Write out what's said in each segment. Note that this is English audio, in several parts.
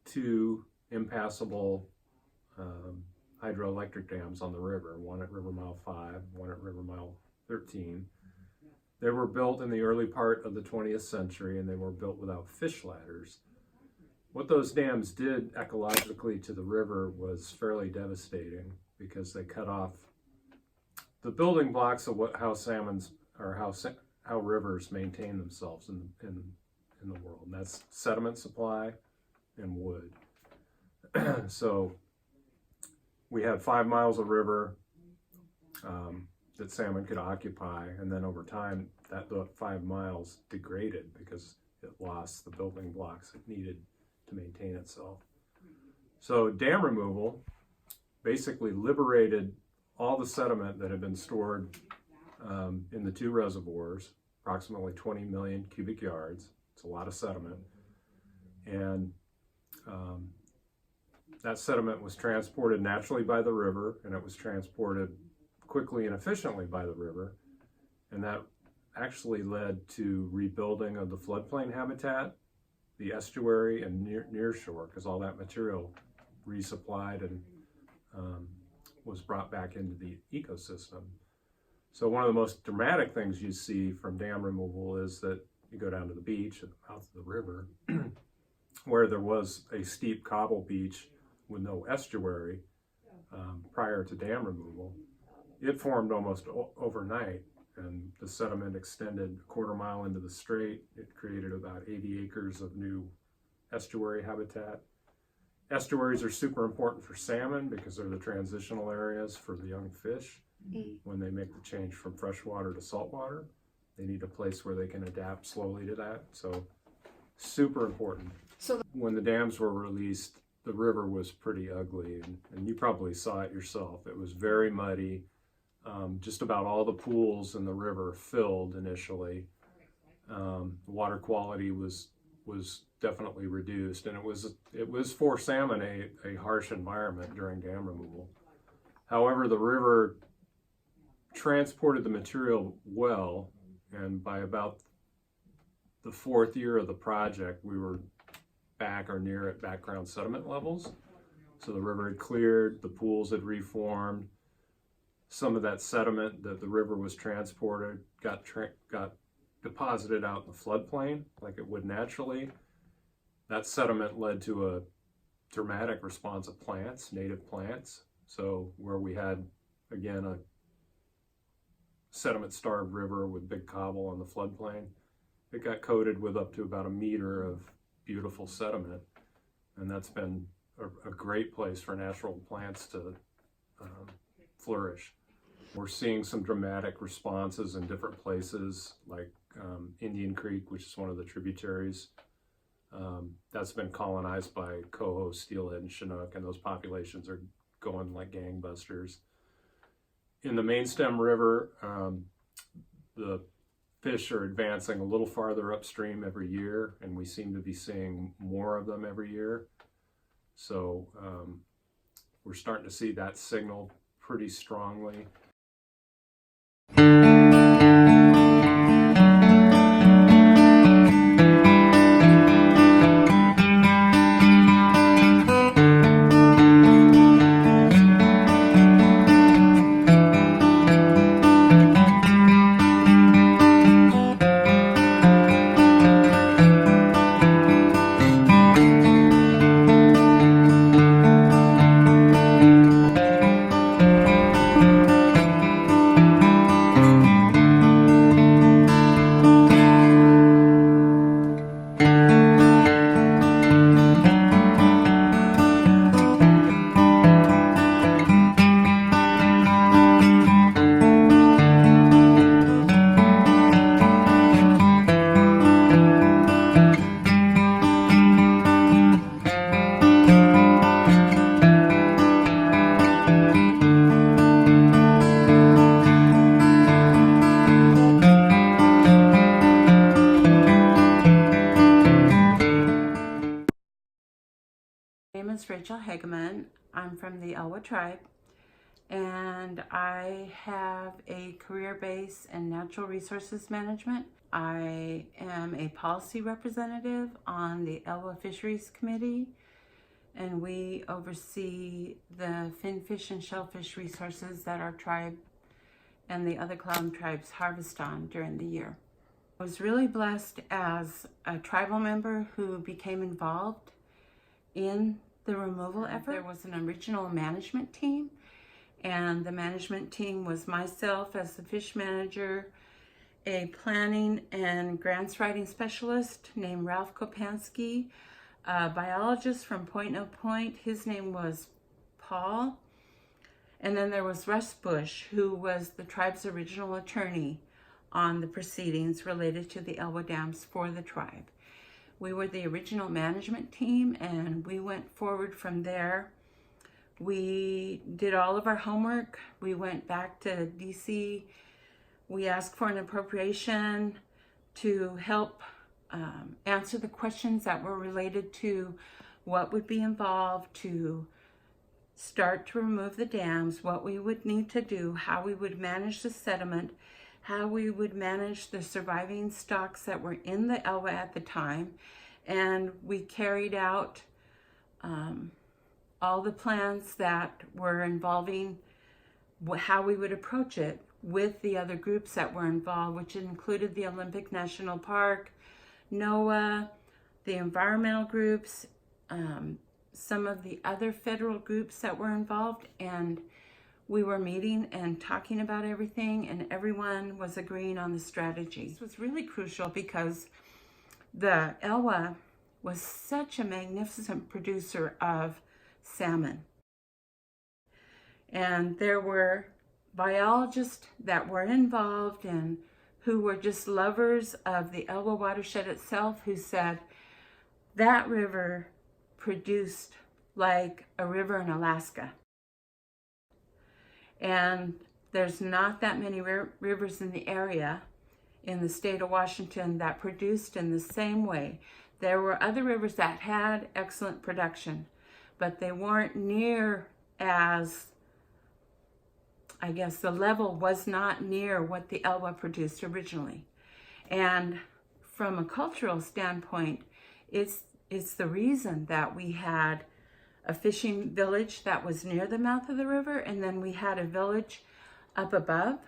two impassable hydroelectric dams on the river, one at River Mile 5, one at River Mile 13. They were built in the early part of the 20th century, and they were built without fish ladders. What those dams did ecologically to the river was fairly devastating, because they cut off the building blocks of how salmons or how rivers maintain themselves in the world. And that's sediment supply and wood. So we had 5 miles of river that salmon could occupy, and then over time that 5 miles degraded because it lost the building blocks it needed to maintain itself. So dam removal basically liberated all the sediment that had been stored in the two reservoirs, approximately 20 million cubic yards. It's a lot of sediment. And that sediment was transported naturally by the river, and it was transported quickly and efficiently by the river. And that actually led to rebuilding of the floodplain habitat, the estuary, and near shore, because all that material resupplied and was brought back into the ecosystem. So one of the most dramatic things you see from dam removal is that you go down to the beach at the mouth of the river, where there was a steep cobble beach with no estuary prior to dam removal. It formed almost overnight, and the sediment extended a quarter mile into the strait. It created about 80 acres of new estuary habitat. Estuaries are super important for salmon because they're the transitional areas for the young fish. When they make the change from freshwater to saltwater, they need a place where they can adapt slowly to that. So super important. So when the dams were released, the river was pretty ugly, and you probably saw it yourself. It was very muddy. Just about all the pools in the river filled initially. Water quality was definitely reduced, and it was for salmon a harsh environment during dam removal. However, the river transported the material well, and by about the 4th year of the project, we were back or near at background sediment levels. So the river had cleared, the pools had reformed. Some of that sediment that the river was transported got deposited out in the floodplain like it would naturally. That sediment led to a dramatic response of plants, native plants. So where we had, again, a sediment-starved river with big cobble on the floodplain, it got coated with up to about 1 meter of beautiful sediment. And that's been a great place for natural plants to flourish. We're seeing some dramatic responses in different places, like Indian Creek, which is one of the tributaries. That's been colonized by coho, steelhead, and chinook, and those populations are going like gangbusters. In the main stem river, the fish are advancing a little farther upstream every year, and we seem to be seeing more of them every year. So we're starting to see that signal pretty strongly. My name is Rachel Hageman. I'm from the Elwha tribe, and I have a career base in natural resources management. I am a policy representative on the Elwha Fisheries Committee, and we oversee the finfish and shellfish resources that our tribe and the other clown tribes harvest on during the year. I was really blessed as a tribal member who became involved in the removal effort. There was an original management team, and the management team was myself as the fish manager, a planning and grants writing specialist named Ralph Kopansky, a biologist from Point No Point, his name was Paul, and then there was Russ Bush, who was the tribe's original attorney on the proceedings related to the Elwha Dams for the tribe. We were the original management team, and we went forward from there. We did all of our homework. We went back to DC. We asked for an appropriation to help answer the questions that were related to what would be involved to start to remove the dams, what we would need to do, how we would manage the sediment, how we would manage the surviving stocks that were in the Elwha at the time. And we carried out all the plans that were involving how we would approach it with the other groups that were involved, which included the Olympic National Park, NOAA, the environmental groups, some of the other federal groups that were involved, and we were meeting and talking about everything, and everyone was agreeing on the strategy. This was really crucial because the Elwha was such a magnificent producer of salmon. And there were biologists that were involved and who were just lovers of the Elwha watershed itself, who said that river produced like a river in Alaska. And there's not that many rivers in the area in the state of Washington that produced in the same way. There were other rivers that had excellent production, but they weren't near as, I guess the level was not near what the Elwha produced originally. And from a cultural standpoint, it's the reason that we had a fishing village that was near the mouth of the river, and then we had a village up above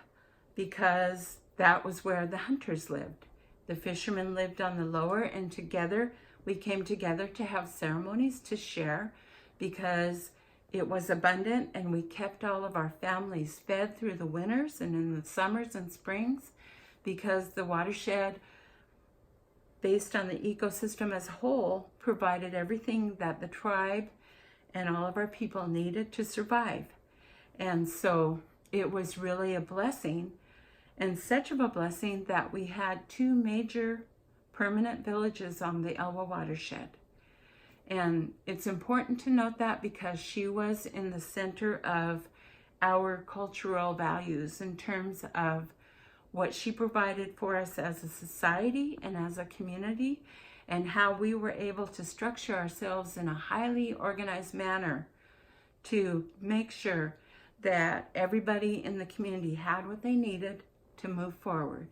because that was where the hunters lived. The fishermen lived on the lower, and together we came together to have ceremonies to share because it was abundant, and we kept all of our families fed through the winters and in the summers and springs because the watershed, based on the ecosystem as a whole, provided everything that the tribe and all of our people needed to survive. And so it was really a blessing, and such of a blessing that we had 2 major permanent villages on the Elwha watershed. And it's important to note that because she was in the center of our cultural values in terms of what she provided for us as a society and as a community, and how we were able to structure ourselves in a highly organized manner to make sure that everybody in the community had what they needed to move forward.